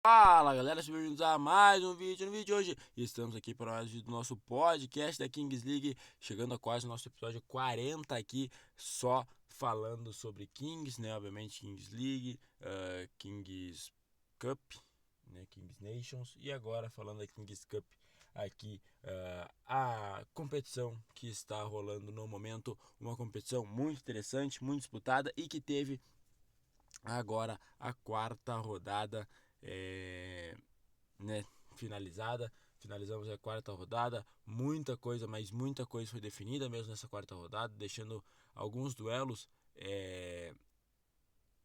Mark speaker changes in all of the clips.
Speaker 1: Fala galera, sejam bem-vindos a mais um vídeo. No vídeo de hoje estamos aqui para mais um vídeo do nosso podcast da Kings League, chegando a quase o nosso episódio 40 aqui, só falando sobre Kings, né? Obviamente Kings League, Kings Cup, né? Kings Nations, e agora falando da Kings Cup aqui, a competição que está rolando no momento, uma competição muito interessante, muito disputada e que teve agora a quarta rodada, né, finalizada. Finalizamos a quarta rodada, muita coisa, mas muita coisa foi definida mesmo nessa quarta rodada, deixando alguns duelos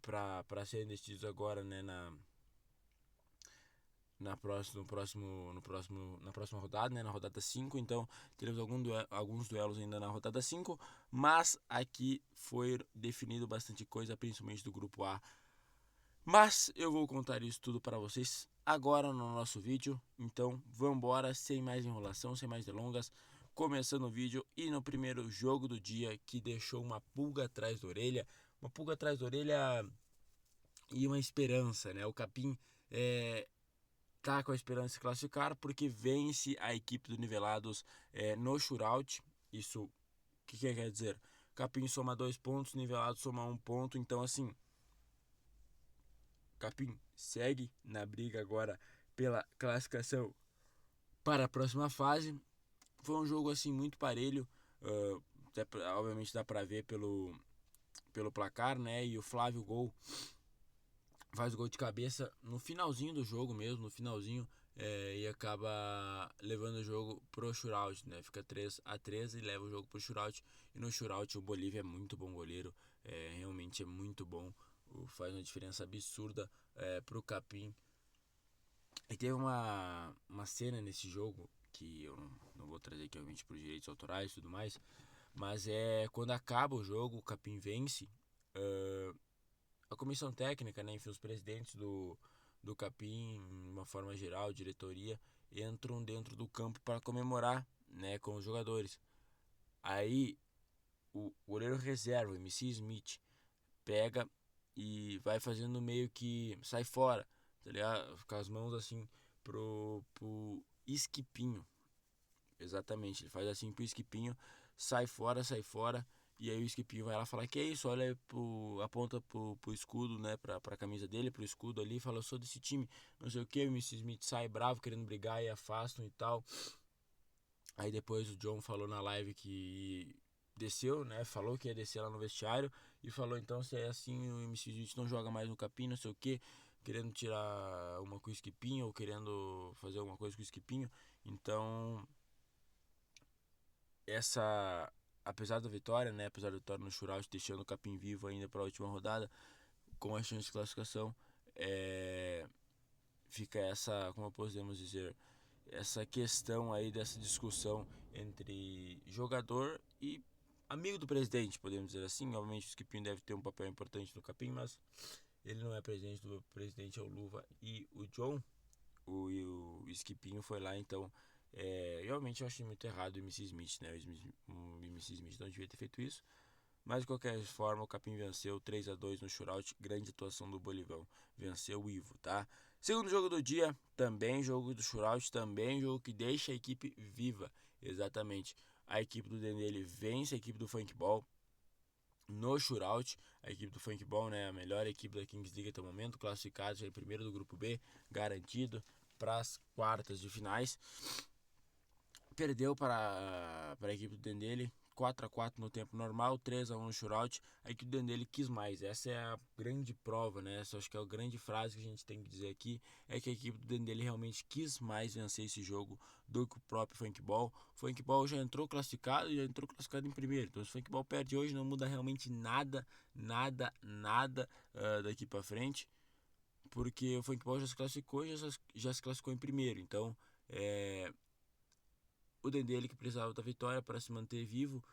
Speaker 1: para serem decididos agora, né, na próxima rodada, né, na rodada 5. Então teremos alguns duelos ainda na rodada 5, mas aqui foi definido bastante coisa, principalmente do grupo A. Mas eu vou contar isso tudo para vocês agora no nosso vídeo. Então vamos embora, sem mais enrolação, sem mais delongas, começando o vídeo. E no primeiro jogo do dia, que deixou uma pulga atrás da orelha, e uma esperança, né? O Capim tá com a esperança de se classificar porque vence a equipe do Nivelados no shootout. Isso, o que quer dizer? Capim soma 2 pontos, Nivelados soma 1 ponto. Então assim, Capim segue na briga agora pela classificação para a próxima fase. Foi um jogo assim muito parelho, obviamente dá para ver pelo placar, né? E o Flávio Gol faz o gol de cabeça no finalzinho do jogo mesmo, no finalzinho, e acaba levando o jogo pro shootout, né? Fica 3-3 e leva o jogo pro shootout. E no shootout o Bolívia é muito bom goleiro, realmente é muito bom, faz uma diferença absurda pro Capim. E teve uma cena nesse jogo que eu não vou trazer aqui, obviamente, por direitos autorais e tudo mais, mas quando acaba o jogo, o Capim vence. A comissão técnica, né, enfim, os presidentes do Capim, de uma forma geral, diretoria, entram dentro do campo para comemorar, né, com os jogadores. Aí o goleiro reserva, o MC Smith, pega e vai fazendo meio que sai fora, tá ligado? Com as mãos assim pro Esquipinho. Exatamente, ele faz assim pro Esquipinho, sai fora, sai fora. E aí o Esquipinho vai lá falar que é isso, olha aponta pro escudo, né, pra camisa dele, pro escudo ali, e fala, eu sou desse time, não sei o que. O MC Smith sai bravo, querendo brigar, e afastam e tal. Aí depois o John falou na live que desceu, né, falou que ia descer lá no vestiário, e falou, então, se é assim, o MC Smith não joga mais no Capim, não sei o que, querendo tirar uma com o Esquipinho, ou querendo fazer alguma coisa com o Esquipinho. Então essa, apesar da vitória, né, apesar da vitória no shootout, deixando o Capim vivo ainda para a última rodada, com a chance de classificação, fica essa, como podemos dizer, essa questão aí dessa discussão entre jogador e amigo do presidente, podemos dizer assim. Obviamente o Skipinho deve ter um papel importante no Capim, mas ele não é presidente, do presidente é o Luva e o John. O Skipinho foi lá, então realmente eu achei muito errado o MC Smith, né? O MC Smith não devia ter feito isso. Mas de qualquer forma, o Capim venceu 3-2 no shootout. Grande atuação do Bolivão. Venceu o Ivo, tá? Segundo jogo do dia, também jogo do shootout, também jogo que deixa a equipe viva. Exatamente. A equipe do Dendele vence a equipe do Funkball no shootout. A equipe do Funkball, né, a melhor equipe da Kings League até o momento, classificada já em primeiro do grupo B, garantido para as quartas de finais. Perdeu para a equipe do Dendele 4-4 no tempo normal, 3-1 no shootout. A equipe do Dendele quis mais. Essa é a grande prova, né? Essa acho que é a grande frase que a gente tem que dizer aqui, é que a equipe do Dendele realmente quis mais vencer esse jogo do que o próprio Funkball. O Funkball já entrou classificado em primeiro. Então se o Funkball perde hoje, não muda realmente nada, nada daqui para frente, porque o Funkball já se classificou, já se classificou em primeiro. Então o Dendele que precisava da vitória para se manter vivo,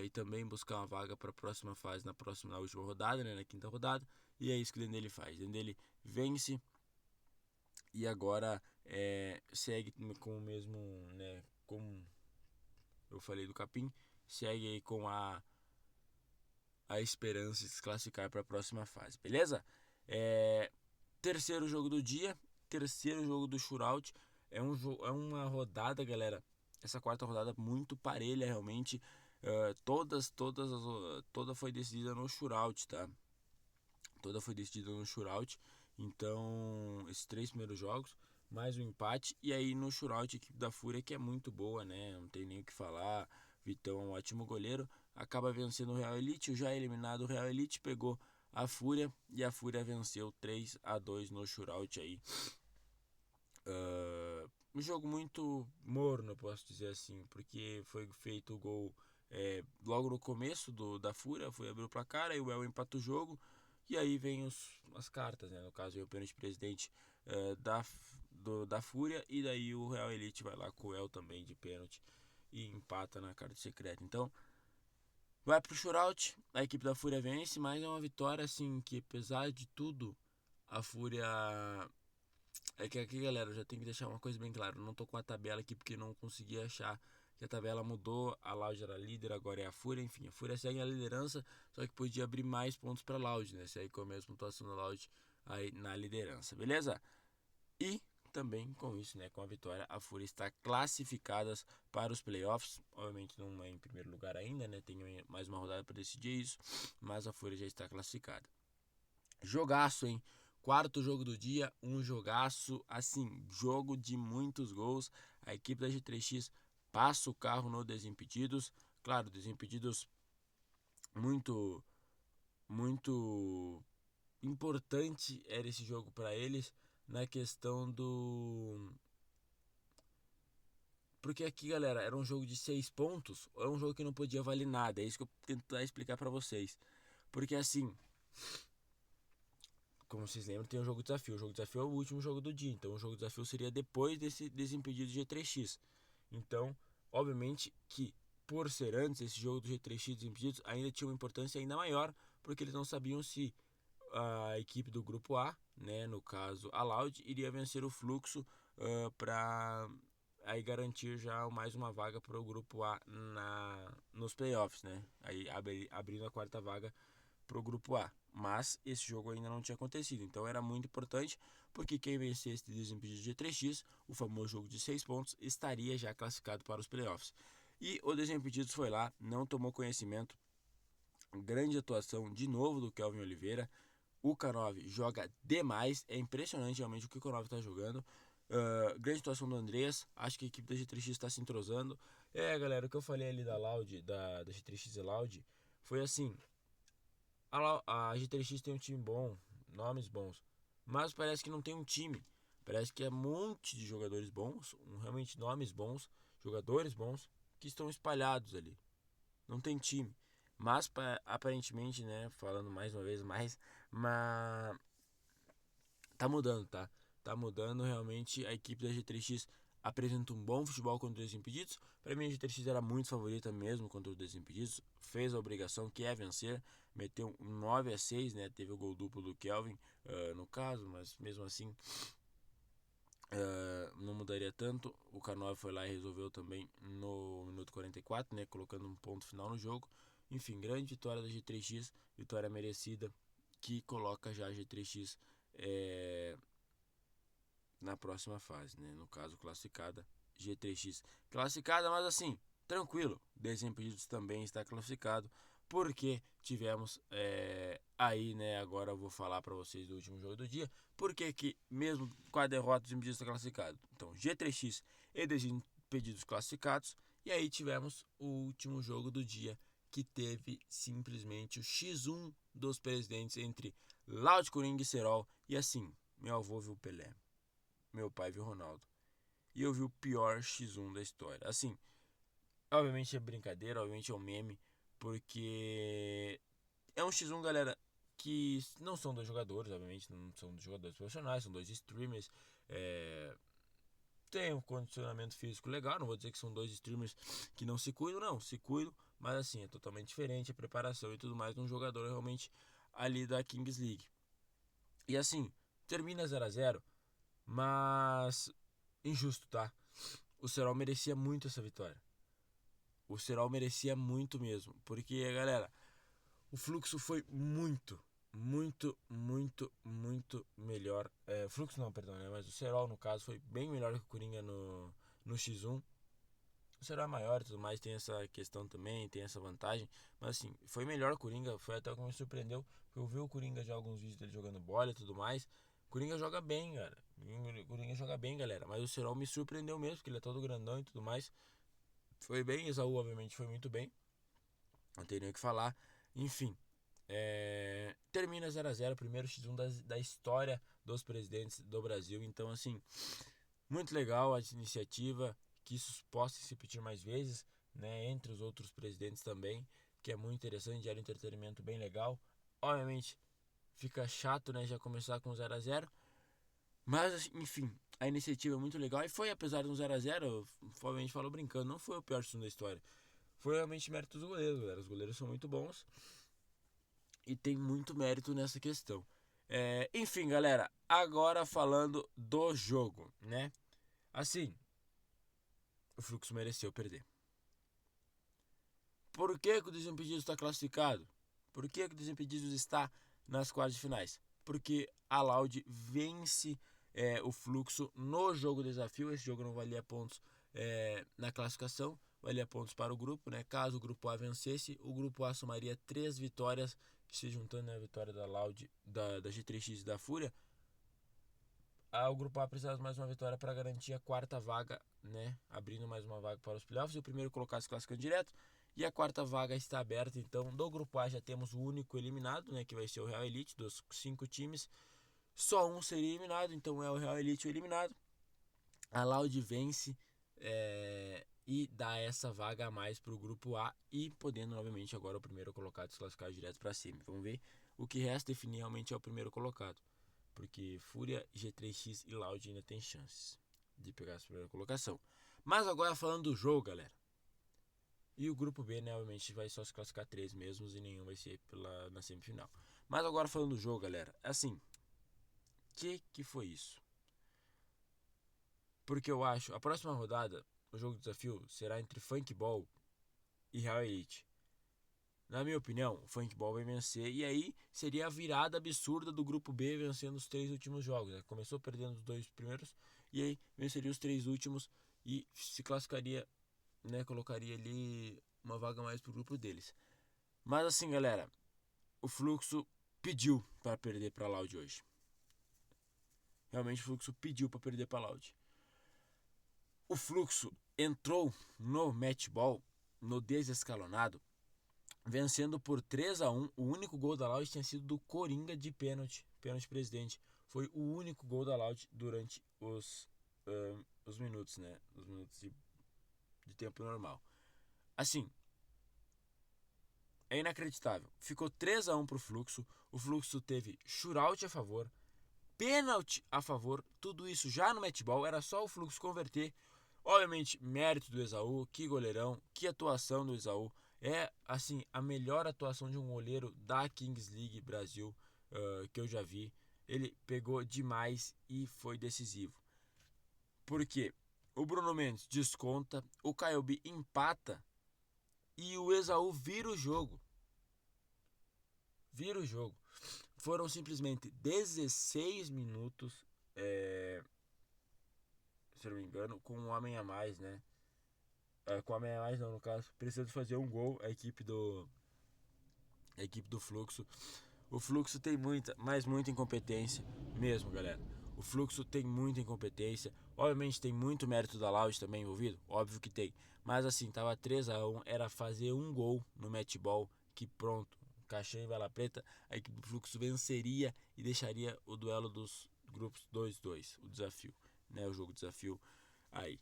Speaker 1: e também buscar uma vaga para a próxima fase, na última rodada, né, na quinta rodada. E é isso que o Dendele faz. O Dendele vence e agora segue com o mesmo, né, como eu falei do Capim, segue aí com a esperança de se classificar para a próxima fase, beleza? Terceiro jogo do dia, terceiro jogo do shootout. É uma rodada, galera. Essa quarta rodada muito parelha, realmente. Toda foi decidida no shootout, tá? Toda foi decidida no shootout. Então, esses 3 primeiros jogos, mais um empate. E aí no shootout, a equipe da Fúria, que é muito boa, né? Não tem nem o que falar. Vitão é um ótimo goleiro. Acaba vencendo o Real Elite. O já eliminado Real Elite pegou a Fúria. E a Fúria venceu 3-2 no shootout aí. Um jogo muito morno, posso dizer assim. Porque foi feito o gol logo no começo da Fúria. Foi abrir o placar, aí o El empata o jogo. E aí vem as cartas, né? No caso, o pênalti presidente da Fúria. E daí o Real Elite vai lá com o El também de pênalti e empata na carta secreta. Então, vai pro shootout. A equipe da Fúria vence, mas é uma vitória assim que, apesar de tudo, a Fúria. É que aqui, galera, eu já tenho que deixar uma coisa bem clara. Eu não tô com a tabela aqui porque não consegui achar que a tabela mudou. A Loud era líder, agora é a Fúria. Enfim, a Fúria segue a liderança, só que podia abrir mais pontos pra Loud, né? Se aí com a mesma pontuação da Loud aí na liderança, beleza? E também com isso, né, com a vitória, a Fúria está classificada para os playoffs. Obviamente não é em primeiro lugar ainda, né? Tem mais uma rodada para decidir isso, mas a Fúria já está classificada. Jogaço, hein? Quarto jogo do dia, um jogaço, assim, jogo de muitos gols. A equipe da G3X passa o carro no Desimpedidos. Claro, Desimpedidos muito, muito importante era esse jogo para eles na questão do... Porque aqui, galera, era um jogo de 6 pontos, ou é um jogo que não podia valer nada. É isso que eu tento tentar explicar para vocês. Porque assim, como vocês lembram, tem o jogo desafio. O jogo desafio é o último jogo do dia. Então o jogo desafio seria depois desse Desimpedido G3X. Então, obviamente que por ser antes, esse jogo do G3X Desimpedidos ainda tinha uma importância ainda maior, porque eles não sabiam se a equipe do grupo A, né, no caso a Loud, iria vencer o Fluxo para aí garantir já mais uma vaga para o grupo A nos playoffs, né? Aí abrindo a quarta vaga pro grupo A. Mas esse jogo ainda não tinha acontecido, então era muito importante, porque quem vencesse esse Desimpedido de 3x, o famoso jogo de 6 pontos, estaria já classificado para os playoffs. E o Desimpedidos foi lá, não tomou conhecimento. Grande atuação de novo do Kelvin Oliveira. O K9 joga demais, é impressionante realmente o que o K9 está jogando. Grande atuação do Andreas, acho que a equipe da G3X está se entrosando. Galera, o que eu falei ali da Loud, da G3X e Loud, foi assim: a G3X tem um time bom, nomes bons, mas parece que não tem um time. Parece que é um monte de jogadores bons, realmente nomes bons, jogadores bons, que estão espalhados ali. Não tem time. Mas aparentemente, né, falando mais uma vez mais, mas tá mudando, tá? Tá mudando realmente. A equipe da G3X apresenta um bom futebol contra os Desimpedidos. Para mim, a G3X era muito favorita mesmo contra os Desimpedidos. Fez a obrigação, que é vencer. Meteu um 9-6, né? Teve o gol duplo do Kelvin, no caso, mas mesmo assim não mudaria tanto. O K9 foi lá e resolveu também no minuto 44, né? Colocando um ponto final no jogo. Enfim, grande vitória da G3X, vitória merecida, que coloca já a G3X na próxima fase, né? No caso, classificada, G3X classificada, mas assim, tranquilo. Desimpedidos também está classificado, porque tivemos aí, né? Agora eu vou falar para vocês do último jogo do dia, porque que mesmo com a derrota, o Desimpedidos está classificado. Então, G3X e Desimpedidos classificados, e aí tivemos o último jogo do dia, que teve simplesmente o X1 dos presidentes entre Loud Coringa e Serol, e assim, meu avô viu Pelé, meu pai viu Ronaldo, e eu vi o pior X1 da história. Assim, obviamente é brincadeira, obviamente é um meme, porque é um X1, galera, que não são dois jogadores, obviamente não são dois jogadores profissionais, são dois streamers. Tem um condicionamento físico legal, não vou dizer que são dois streamers que não se cuidam, não, se cuidam, mas assim, é totalmente diferente a preparação e tudo mais de um jogador realmente ali da Kings League. E assim, termina 0-0, mas injusto, tá? O Serol merecia muito essa vitória. O Serol merecia muito mesmo, porque, galera, o fluxo foi muito, muito melhor. Fluxo não, perdão, né? Mas o Serol, no caso, foi bem melhor que o Coringa no X1. O Serol é maior e tudo mais, tem essa questão também, tem essa vantagem. Mas assim, foi melhor o Coringa, foi até o que me surpreendeu. Porque eu vi o Coringa já alguns vídeos dele jogando bola e tudo mais. O Coringa joga bem, cara. O Coringa joga bem, galera. Mas o Serol me surpreendeu mesmo, porque ele é todo grandão e tudo mais. Foi bem, Exaú, obviamente, foi muito bem. Não tem nem o que falar. Enfim, termina 0-0, primeiro X1 da história dos presidentes do Brasil. Então, assim, muito legal a iniciativa, que isso possa se repetir mais vezes, né, entre os outros presidentes também, que é muito interessante, gera um entretenimento bem legal. Obviamente, fica chato, né, já começar com 0-0, mas, enfim, a iniciativa é muito legal e foi, apesar de um 0-0, obviamente falou brincando, não foi o pior X1 da história. Foi realmente mérito dos goleiros, galera. Os goleiros são muito bons e tem muito mérito nessa questão. Enfim, galera, agora falando do jogo, né? Assim, o Fluxo mereceu perder. Por que o Desimpedidos está classificado? Por que o Desimpedidos está nas quartas de finais? Porque a Loud vence o Fluxo no jogo desafio. Esse jogo não valia pontos na classificação, valia pontos para o grupo, né? Caso o grupo A vencesse, o grupo A somaria 3 vitórias, se juntando a vitória da Loud, da G3X e da Fúria. O grupo A precisava de mais uma vitória para garantir a quarta vaga, né? Abrindo mais uma vaga para os playoffs. E o primeiro colocado se classificando direto. E a quarta vaga está aberta. Então, do grupo A já temos o único eliminado, né? Que vai ser o Real Elite, dos 5 times. Só um seria eliminado, então é o Real Elite o eliminado. A Loud vence e dá essa vaga a mais para o grupo A. E podendo, novamente, agora o primeiro colocado se classificar direto para cima. Vamos ver o que resta definir realmente é o primeiro colocado. Porque Fúria, G3X e Loud ainda tem chances de pegar essa primeira colocação. Mas agora falando do jogo, galera. E o grupo B, né, obviamente, vai só se classificar 3 mesmos e nenhum vai ser na semifinal. Mas agora falando do jogo, galera. Assim, que foi isso? Porque eu acho, a próxima rodada, o jogo de desafio será entre Funkball e Real Elite. Na minha opinião, o Funkball vai vencer e aí seria a virada absurda do grupo B vencendo os 3 últimos jogos, né? Começou perdendo os 2 primeiros e aí venceria os 3 últimos e se classificaria, né? Colocaria ali uma vaga a mais pro grupo deles. Mas assim, galera, o Fluxo pediu para perder para Loud hoje. Realmente o Fluxo pediu para perder para Loud. O Fluxo entrou no matchball, no desescalonado, vencendo por 3-1. O único gol da Loud tinha sido do Coringa de pênalti presidente. Foi o único gol da Loud durante os minutos, né? Os minutos de tempo normal. Assim, é inacreditável. Ficou 3-1 pro Fluxo. O Fluxo teve shootout a favor, pênalti a favor, tudo isso já no matchball. Era só o Fluxo converter. Obviamente, mérito do Exaú, que goleirão, que atuação do Exaú. É, assim, a melhor atuação de um goleiro da Kings League Brasil que eu já vi. Ele pegou demais e foi decisivo. Porque o Bruno Mendes desconta, o Kaiobi empata e o Exaú vira o jogo. Vira o jogo. Foram simplesmente 16 minutos, se eu não me engano, com um homem a mais, né? Com a meia mais não, no caso, precisando fazer um gol a equipe do Fluxo. O Fluxo tem muita incompetência mesmo, galera. O Fluxo tem muita incompetência. Obviamente tem muito mérito da Loud também envolvido, óbvio que tem. Mas assim, tava 3-1, era fazer um gol no matchball que pronto, caixão e bala preta, a equipe do Fluxo venceria e deixaria o duelo dos grupos 2-2, o desafio, né, o jogo desafio aí.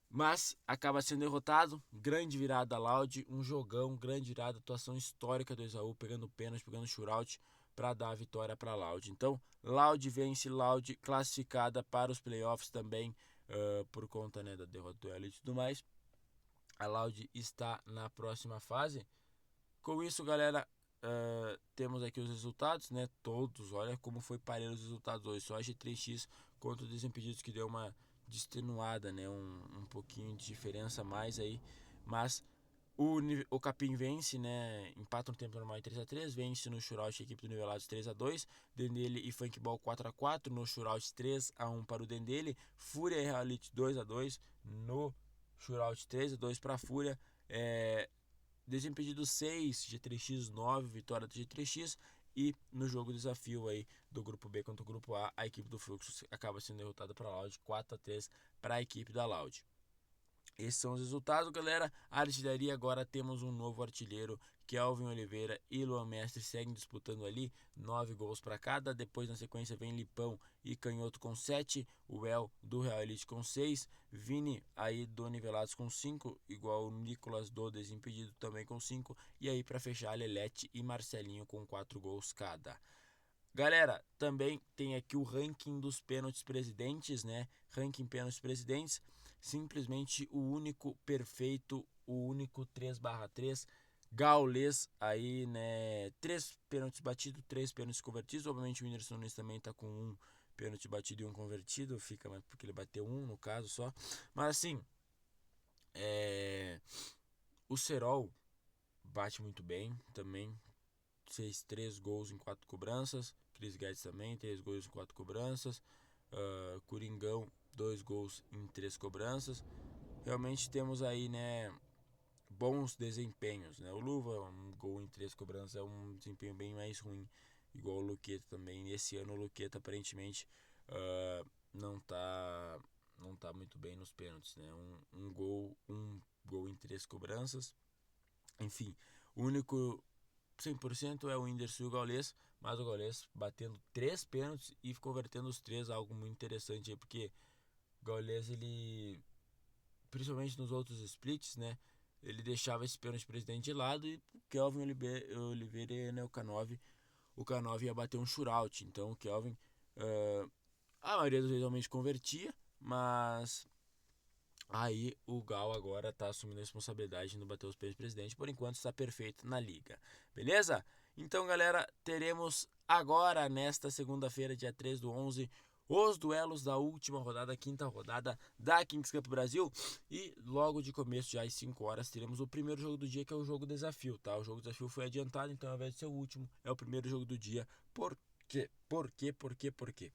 Speaker 1: Mas acaba sendo derrotado. Grande virada da Loud, um jogão, grande virada, atuação histórica do Exaú, pegando pênalti, pegando shootout para dar a vitória para a Loud. Então, Loud vence, Loud classificada para os playoffs também, por conta, né, da derrota do Elite e tudo mais. A Loud está na próxima fase. Com isso, galera, temos aqui os resultados, né? Todos, olha como foi parelho os resultados hoje. Só a G3X contra o Desimpedidos que deu uma destenuada, né? Um pouquinho de diferença a mais aí. Mas O Capim vence, né? Empata no tempo normal em 3-3. Vence no shootout a equipe do Nivelados 3-2. Dendele e Funkball 4-4. No shootout 3-1 para o Dendele. Fúria e Reality 2-2. No shootout 3-2 para a Fúria. Desimpedido 6, G3X 9, vitória do G3X. E no jogo desafio aí do grupo B contra o grupo A equipe do Fluxo acaba sendo derrotada para a Loud, 4-3 para a equipe da Loud. Esses são os resultados, galera. A artilharia agora temos um novo artilheiro, Kelvin Oliveira e Luan Mestre seguem disputando ali, 9 gols para cada. Depois na sequência vem Lipão e Canhoto com 7, o El do Real Elite com 6, Vini aí do Nivelados com 5, igual o Nicolas do Desimpedido também com 5, e aí para fechar Lelete e Marcelinho com 4 gols cada. Galera, também tem aqui o ranking dos pênaltis presidentes, né? Ranking pênaltis presidentes. Simplesmente o único perfeito, o único 3/3 gaulês aí, né? 3 pênaltis batidos, 3 pênaltis convertidos. Obviamente o Whindersson Nunes também tá com um pênalti batido e um convertido. Fica mais porque ele bateu um no caso só. Mas assim, o Serol bate muito bem também. Fez 3 gols em 4 cobranças. Chris Guedes também, 3 gols em 4 cobranças. Coringão, 2 gols em 3 cobranças. Realmente temos aí, né, bons desempenhos, né? O Luva, um gol em 3 cobranças, é um desempenho bem mais ruim, igual o Luqueta também. Esse ano o Luqueta aparentemente não tá muito bem nos pênaltis, né? Um gol em 3 cobranças. Enfim, o único 100% é o Whindersson e o Gaules, mas o Gaules batendo 3 pênaltis e convertendo os 3, algo muito interessante aí, porque o Gaules, ele, principalmente nos outros splits, né, ele deixava esse pênalti presidente de lado e o Kelvin Oliveira, né, o K9 ia bater um shootout, então o Kelvin, a maioria das vezes realmente convertia, mas aí o Gal agora tá assumindo a responsabilidade de não bater os pênaltis presidente. Por enquanto está perfeito na liga. Beleza? Então, galera, teremos agora, nesta segunda-feira, dia 3/11, os duelos da última rodada, quinta rodada da Kings Cup Brasil. E logo de começo, já às 5 horas, teremos o primeiro jogo do dia, que é o jogo desafio, tá? O jogo desafio foi adiantado, então ao invés de ser o último, é o primeiro jogo do dia. Por quê? Por quê?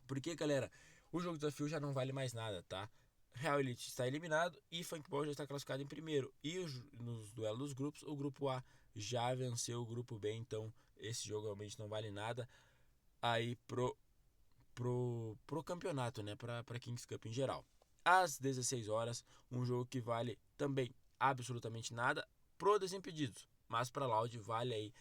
Speaker 1: Porque, galera, o jogo desafio já não vale mais nada, tá? Real Elite está eliminado e Funkball já está classificado em primeiro. E nos duelos dos grupos, o grupo A já venceu o grupo B, então esse jogo realmente não vale nada aí pro campeonato, né? Pra Kings Cup em geral. Às 16 horas, um jogo que vale também absolutamente nada pro Desimpedidos, mas para Loud vale aí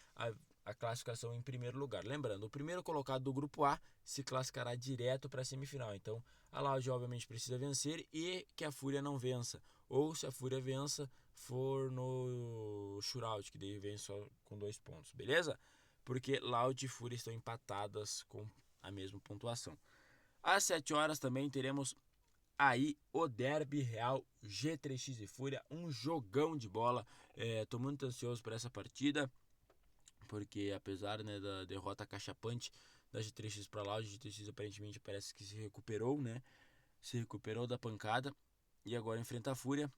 Speaker 1: a classificação em primeiro lugar. Lembrando, o primeiro colocado do grupo A se classificará direto para a semifinal. Então, a Loud obviamente precisa vencer e que a Fúria não vença. Ou se a Fúria vença, for no shootout, que daí vem só com 2 pontos, beleza? Porque Loud e Fúria estão empatadas com a mesma pontuação. Às 7 horas também teremos aí o Derby Real G3X e Fúria, um jogão de bola. Tô muito ansioso por essa partida, porque apesar, né, da derrota cachapante da G3X para lá, a G3X aparentemente parece que se recuperou, né? Se recuperou da pancada e agora enfrenta a Fúria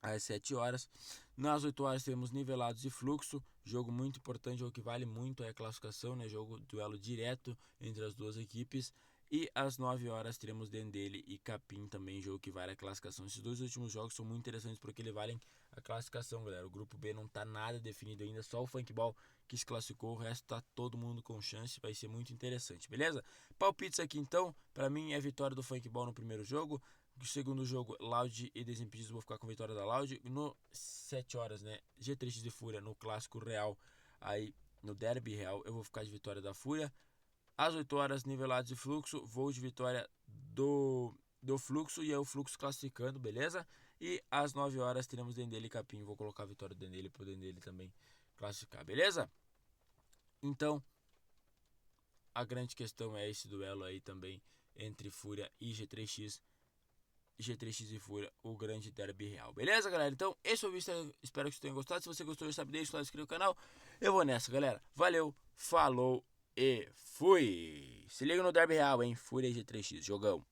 Speaker 1: às 7 horas. Nas 8 horas temos Nivelados e Fluxo, jogo muito importante, jogo que vale muito a classificação, né? Jogo duelo direto entre as duas equipes. E às 9 horas teremos Dendele e Capim também, jogo que vale a classificação. Esses dois últimos jogos são muito interessantes porque eles valem a classificação, galera. O grupo B não tá nada definido ainda, só o Funkball que se classificou, o resto tá todo mundo com chance, vai ser muito interessante, beleza? Palpites aqui então, pra mim é vitória do Funkball no primeiro jogo. No segundo jogo, Loud e Desimpedidos vou ficar com a vitória da Loud. No 7 horas, né? G3X e Fúria no clássico real, aí no derby real, eu vou ficar de vitória da Fúria. Às 8 horas, Nivelados e Fluxo, vou de vitória do Fluxo e é o Fluxo classificando, beleza? E às 9 horas teremos Dendele e Capim, vou colocar a vitória do Dendele pro Dendele também classificar, beleza? Então, a grande questão é esse duelo aí também entre Fúria e G3X. G3X e Fúria, o grande derby real. Beleza, galera? Então, esse foi o vídeo. Espero que vocês tenham gostado. Se você gostou, já sabe, deixa o like, inscreva no canal. Eu vou nessa, galera. Valeu, falou e fui! Se liga no derby real, hein? Fúria e G3X, jogão.